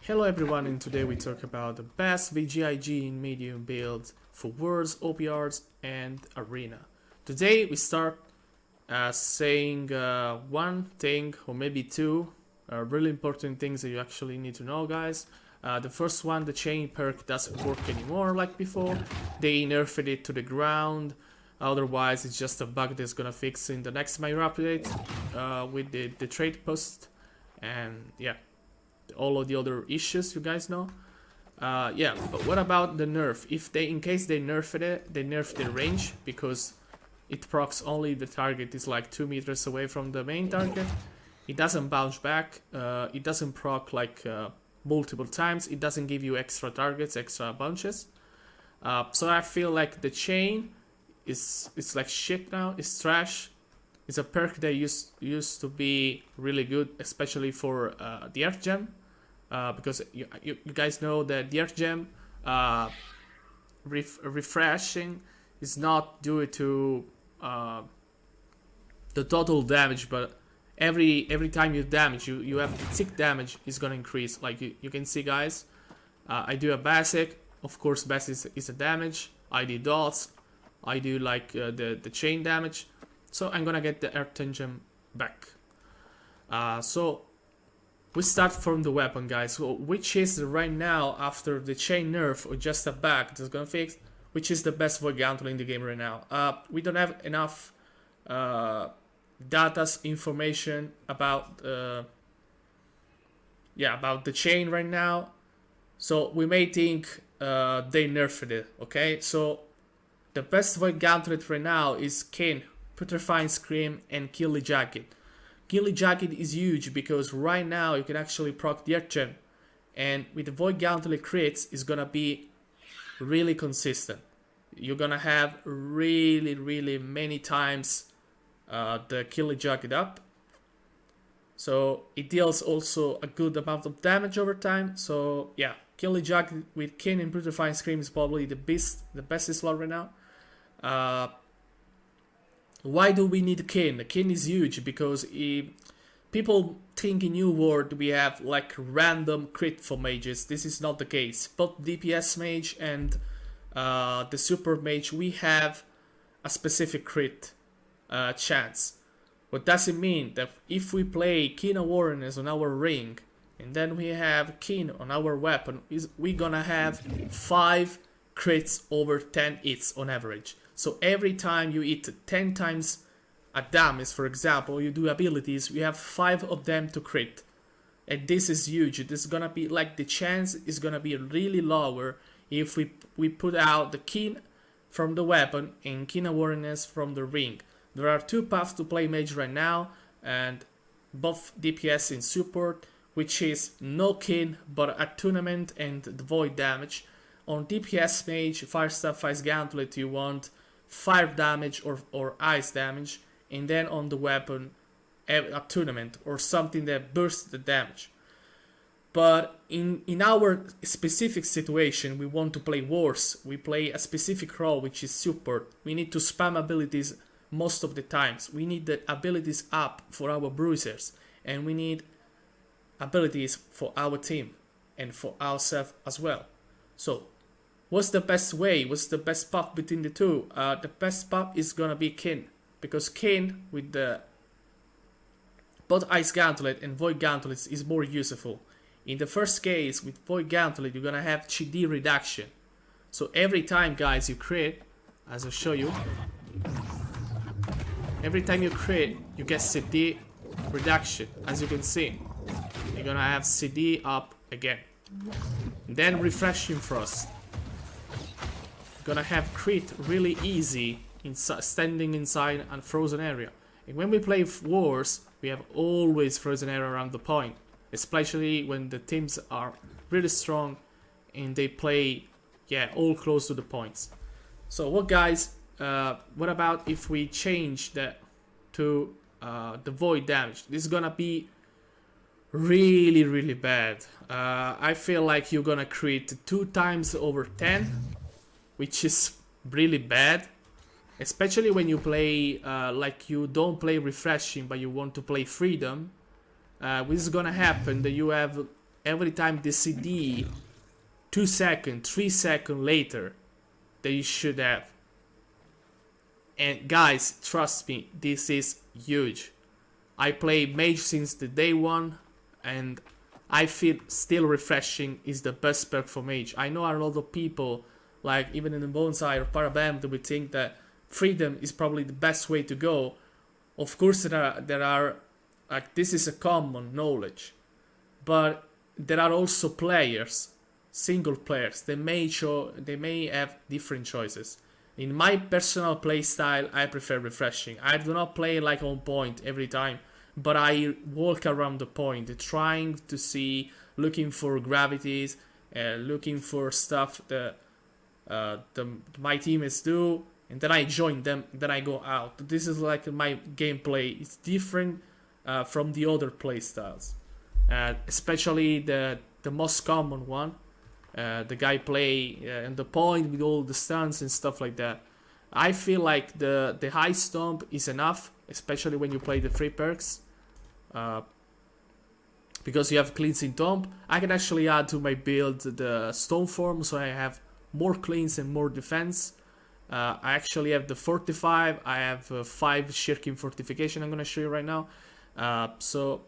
Hello everyone, and today we talk about the best VGIG in medium build for Worlds, OPRs and Arena. Today we start saying one thing or maybe two really important things that you actually need to know, guys. The first one, the chain perk doesn't work anymore like before. They nerfed it to the ground. Otherwise it's just a bug that's gonna fix in the next minor update with the trade post, and yeah, all of the other issues you guys know. Yeah, but what about the nerf? If they, in case they nerfed it, they nerfed the range because it procs only the target is like 2 meters away from the main target. It doesn't bounce back. It doesn't proc like multiple times. It doesn't give you extra targets, extra bunches. So I feel like the chain it's like shit now. It's trash. It's a perk that used to be really good, especially for the Earth Gem, because you guys know that the Earth Gem refreshing is not due to the total damage, but every time you damage, you have tick damage is gonna increase. Like you can see, guys, I do a basic. Of course, basic is a damage. I do dots. I do like the chain damage. So I'm gonna get the Earth Gem back. So we start from the weapon, guys. So which is right now, after the chain nerf or just a bug that's gonna fix, which is the best Void Gauntlet in the game right now. We don't have enough data's information about about the chain right now. So we may think they nerfed it. Okay, so the best Void Gauntlet right now is Kin, Putrefying Scream, and Killy Jacket. Killy Jacket is huge because right now you can actually proc the Earth Gem, and with the Void Gauntlet crits, it's gonna be really consistent. You're gonna have really many times the Killy Jacket up. So it deals also a good amount of damage over time. So yeah, Killy Jacket with Kin and Putrefying Scream is probably the best slot right now. Why do we need Kin? Kin is huge because people think in New World we have like random crit for mages. This is not the case. Both DPS mage and the super mage, we have a specific crit chance. What does it mean? That if we play Kin Awareness on our ring and then we have Kin on our weapon, we're gonna have 5 crits over 10 hits on average. So every time you hit 10 times a damage, for example, you do abilities, we have 5 of them to crit. And this is huge. This is gonna be like, the chance is gonna be really lower if we put out the Kin from the weapon and Kin Awareness from the ring. There are 2 paths to play Mage right now, and both DPS and support, which is no Kin but attunement and the void damage. On DPS Mage, Fire Staff, Ice Gauntlet, you want fire damage or ice damage, and then on the weapon, attunement or something that bursts the damage. But in our specific situation, we want to play wars. We play a specific role, which is support. We need to spam abilities most of the times. We need the abilities up for our bruisers, and we need abilities for our team and for ourselves as well. So what's the best way? What's the best path between the two? The best path is gonna be Kin, because Kin with the both Ice Gauntlet and Void Gauntlets is more useful. In the first case, with Void Gauntlet, you're gonna have CD reduction. So every time, guys, you crit, as I'll show you, every time you crit, you get CD reduction. As you can see, you're gonna have CD up again. Then Refreshing Frost. Gonna have crit really easy standing inside a frozen area. And when we play wars, we have always frozen area around the point, especially when the teams are really strong and they play all close to the points. So what, guys, what about if we change that to the void damage? This is gonna be really bad. I feel like you're gonna crit 2 times over 10, which is really bad, especially when you play like you don't play refreshing but you want to play freedom. This is gonna happen that you have every time the CD 2 seconds, 3 seconds later that you should have. And guys, trust me, this is huge. I play Mage since the day one, and I feel still refreshing is the best perk for Mage. I know a lot of people, like even in the Bonsai or Parabam, that would think that Freedom is probably the best way to go. Of course, there are like, this is a common knowledge, but there are also players, single players. They may have different choices. In my personal play style, I prefer refreshing. I do not play like on point every time, but I walk around the point, trying to see, looking for gravities, looking for stuff that my teammates do, and then I join them, then I go out. This is like my gameplay. It's different from the other play styles, especially the most common one. The guy play on the point with all the stuns and stuff like that. I feel like the high stomp is enough, especially when you play the 3 perks. Because you have cleansing tomb. I can actually add to my build the stone form, so I have more cleans and more defense. I actually have the 45. I have 5 Shirking Fortification I'm gonna show you right now. So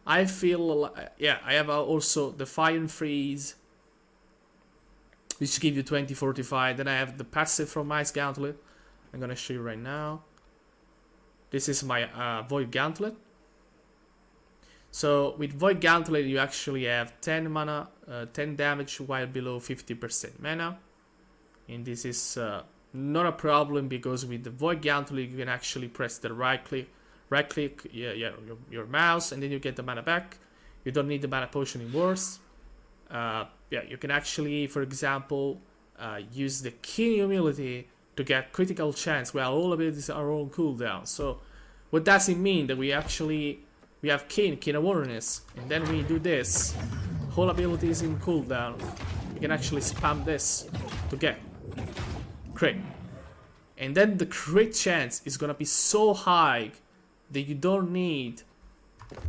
I feel, yeah, I have also the Fire and Freeze, which give you 20 fortify. Then I have the passive from Ice Gauntlet. I'm gonna show you right now. This is my Void Gauntlet. So with Void Gauntlet you actually have 10 mana, 10 damage while below 50% mana. And this is not a problem, because with the Void Gauntlet you can actually press the right click your mouse, and then you get the mana back. You don't need the mana potion in Wars. Yeah, you can actually, for example, use the key humility to get critical chance while all abilities are on cooldown. So what does it mean? That we have keen awareness, and then we do this, whole abilities in cooldown. You can actually spam this to get crit, and then the crit chance is gonna be so high that you don't need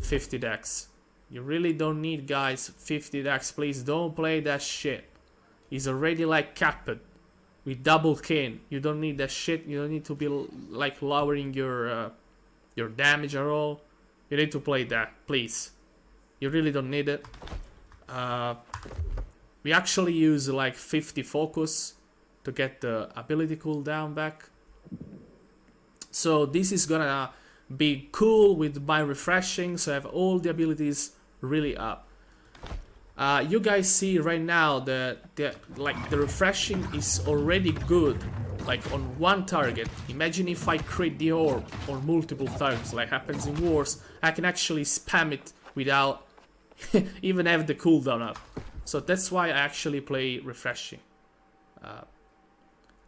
50 dex. You really don't need, guys, 50 dex. Please don't play that shit. It's already like capped with double kin. You don't need that shit. You don't need to be like lowering your damage at all. You need to play that, please. You really don't need it. We actually use like 50 focus to get the ability cooldown back. So this is gonna be cool with my refreshing, so I have all the abilities really up. You guys see right now that the refreshing is already good, like on one target. Imagine if I crit the orb on multiple targets, like happens in Wars. I can actually spam it without even have the cooldown up. So that's why I actually play refreshing.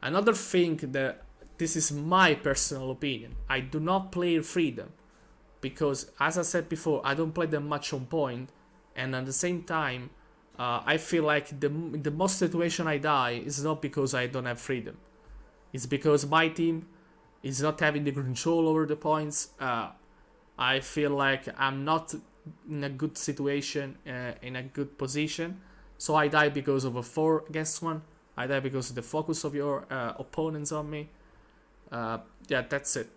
Another thing that, this is my personal opinion, I do not play Freedom, because as I said before, I don't play them much on point, and at the same time I feel like the most situation I die is not because I don't have Freedom. It's because my team is not having the control over the points. I feel like I'm not in a good situation, in a good position, so I die because of a 4 against 1. I die because of the focus of your opponents on me. Yeah, that's it.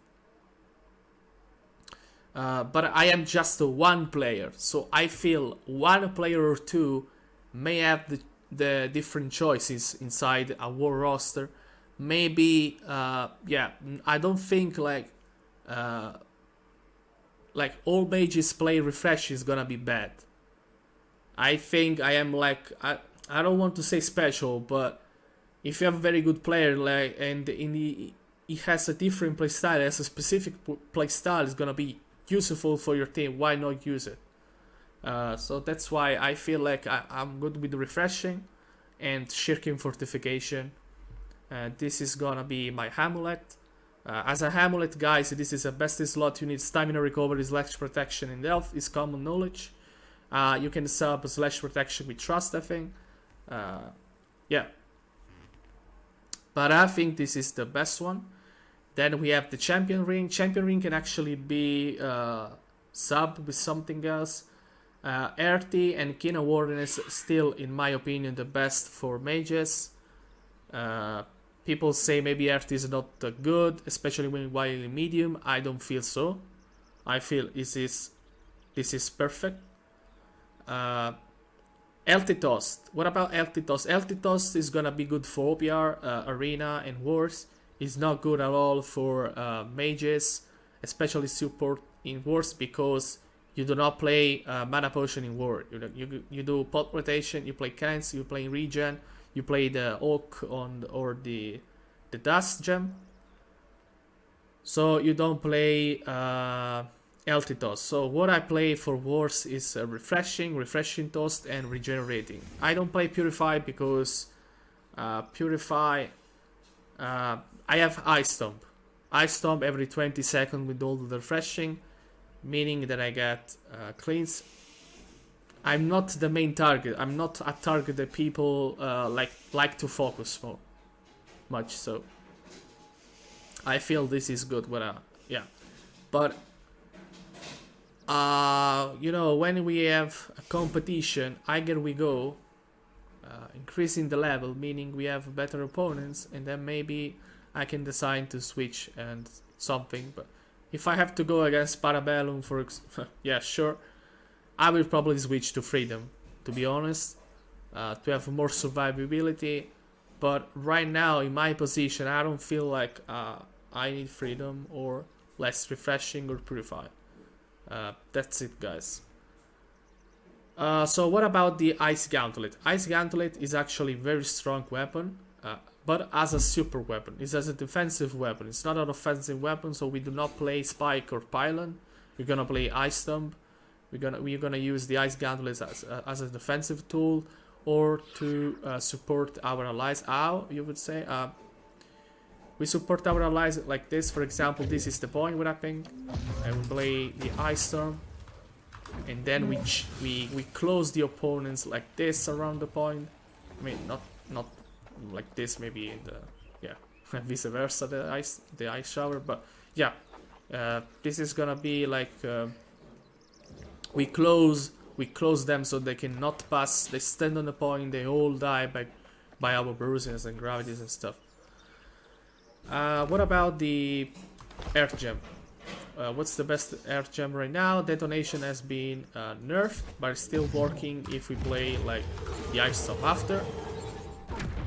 But I am just one player, so I feel one player or two may have the different choices inside a war roster. Maybe, yeah, I don't think like all mages play refresh is gonna be bad. I think I am like, I don't want to say special, but if you have a very good player, like, and he has a different playstyle, has a specific playstyle, is gonna be useful for your team. Why not use it? So that's why I feel like I'm good with refreshing and Shirking Fortification. This is gonna be my amulet. As a amulet, guys, this is a best slot. You need stamina recovery, slash protection, and health is common knowledge. You can sub slash protection with trust, I think. Yeah, but I think this is the best one. Then we have the champion ring. Champion ring can actually be sub with something else. Earthy and Keen Awareness still, in my opinion, the best for mages. People say maybe Earthy is not good, especially while in medium. I don't feel so. I feel this is perfect. Healthy Toast. What about Healthy Toast? Healthy Toast is gonna be good for OPR, Arena, and Wars. It's not good at all for mages, especially support in Wars, because you do not play mana potion in War. You do pot rotation, you play cans, you play regen, you play the oak or the dust gem. So you don't play healthy toast. So what I play for wars is refreshing toast, and regenerating. I don't play purify because purify. I have ice stomp every 20 seconds with all the refreshing, meaning that I get cleans. I'm not the main target. I'm not a target that people like to focus more much. So I feel this is good. Yeah, but when we have a competition, either we go increasing the level, meaning we have better opponents, and then maybe I can decide to switch and something. But if I have to go against Parabellum, yeah, sure, I will probably switch to Freedom, to be honest, to have more survivability. But right now, in my position, I don't feel like I need Freedom or less refreshing or purify. That's it, guys. So what about the Ice Gauntlet? Ice Gauntlet is actually a very strong weapon, but as a super weapon. It's as a defensive weapon. It's not an offensive weapon, so we do not play Spike or Pylon. We're gonna play Ice Stomp. We're gonna use the Ice Gauntlet as a defensive tool, or to support our allies. How you would say? We support our allies like this. For example, this is the point wrapping, and we play the Ice Storm, and then we close the opponents like this around the point. I mean, not like this. Maybe in the vice versa, the ice shower. But yeah, this is gonna be like we close them so they cannot pass. They stand on the point. They all die by our bruises and gravities and stuff. What about the Earth Gem? What's the best Earth Gem right now? Detonation has been nerfed, but it's still working if we play like the Ice Storm after.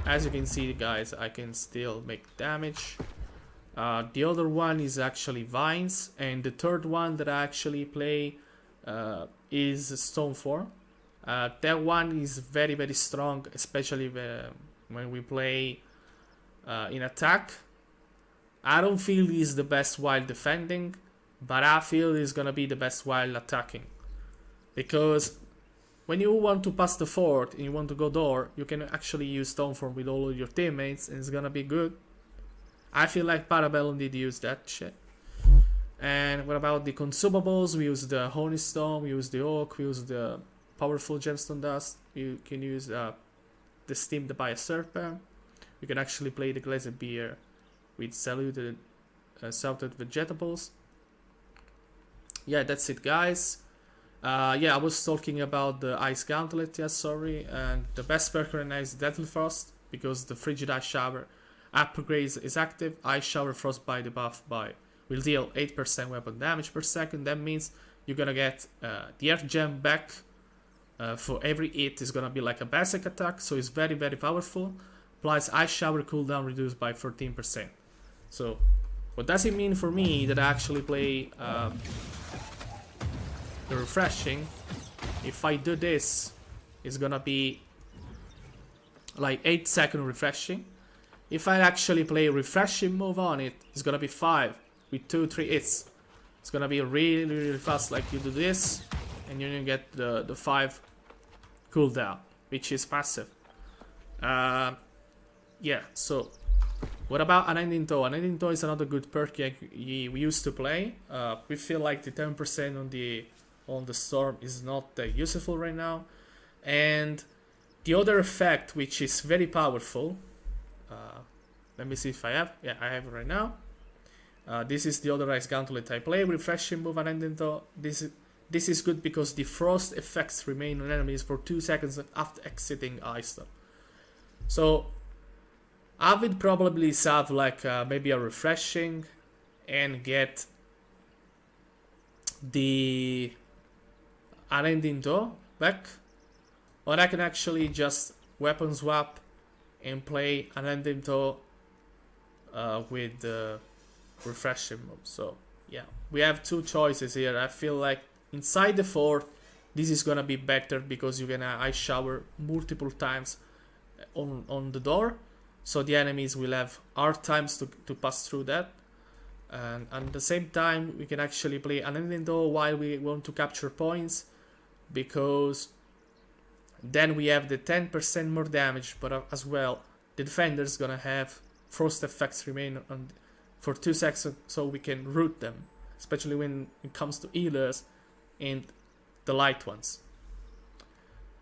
As you can see, guys, I can still make damage. The other one is actually Vines, and the third one that I actually play is Stoneform. That one is very, very strong, especially when we play in attack. I don't feel he's the best while defending, but I feel he's gonna be the best while attacking. Because when you want to pass the fort and you want to go door, you can actually use Stoneform with all of your teammates, and it's gonna be good. I feel like Parabellum did use that shit. And what about the consumables? We use the Honey-Stone, we use the Oak, we use the powerful Gemstone Dust. You can use the Steamed by a Serpent. You can actually play the Glazed Beer with salted vegetables. Yeah, that's it, guys. Yeah, I was talking about the Ice Gauntlet, yeah, sorry. And the best perk right now is Deadly Frost, because the Frigid Ice Shower upgrade is active. Ice Shower Frostbite debuff will deal 8% weapon damage per second. That means you're gonna get the Earth Gem back for every hit. Is gonna be like a basic attack, so it's very, very powerful. Plus Ice Shower cooldown reduced by 14%. So what does it mean for me that I actually play the refreshing? If I do this, it's gonna be like 8-second refreshing. If I actually play refreshing move on it, it's gonna be 5 with 2-3 hits. It's gonna be really, really fast. Like you do this, and you get the 5 cooldown, which is passive. Yeah, so what about Unending Toe? Unending Toe is another good perk we used to play. We feel like the 10% on the storm is not useful right now. And the other effect, which is very powerful, let me see if I have. Yeah, I have it right now. This is the other Ice Gauntlet I play. Refreshing move Unending Toe. This this is good because the frost effects remain on enemies for 2 seconds after exiting ice storm. So I would probably save like maybe a refreshing and get the unending door back, or I can actually just weapon swap and play unending door with the refreshing move. So yeah, we have two choices here. I feel like inside the fort this is gonna be better because you can ice shower multiple times on the door, so the enemies will have hard times to pass through that, and at the same time we can actually play an ending door while we want to capture points, because then we have the 10% more damage, but as well the defender's gonna have frost effects remain on for 2 seconds, so we can root them, especially when it comes to healers and the light ones.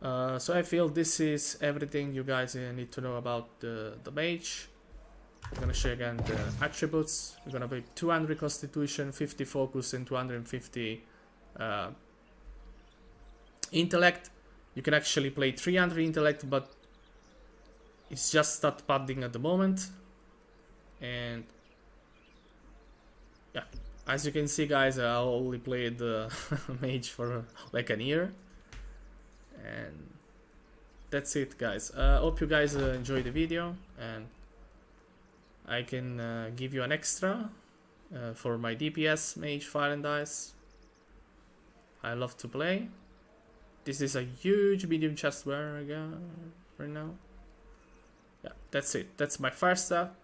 So I feel this is everything you guys need to know about the mage. I'm gonna show again the attributes. We're gonna be 200 constitution, 50 focus, and 250 intellect. You can actually play 300 intellect, but it's just stat padding at the moment. And yeah, as you can see, guys, I only played mage for like a year. And that's it, guys. Hope you guys enjoyed the video, and I can give you an extra for my DPS mage fire and ice. I love to play. This is a huge medium chest where I got right now. Yeah, that's it. That's my first step.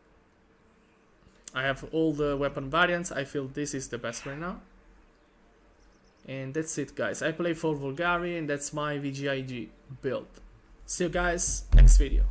I have all the weapon variants. I feel this is the best right now. And that's it, guys. I play for Vulgari, and that's my VGIG build. See you guys next video.